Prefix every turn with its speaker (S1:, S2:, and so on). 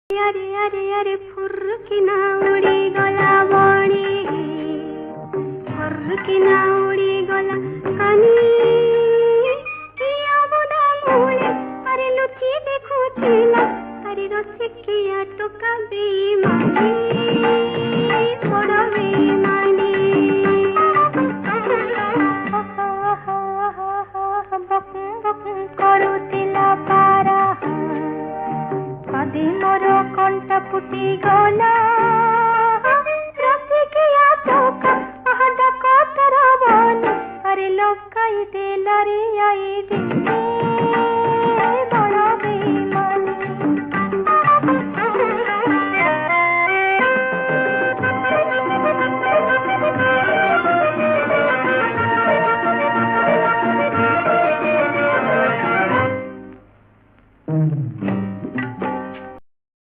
S1: अरे अरे अरे फुर्रकिना उड़ी गला बणी फुर्रकिना उड़ी गला कानी किया बुदा मूले अरे लुची देखो चेला अरे रस्सी किया टोका बेईमानी बड़ा बेईमानी करुतिला पारा कदी मोर कंठ फुटी गला रस्सी किया टोका आहदा कतरा बन अरे लोकाई देला रे आई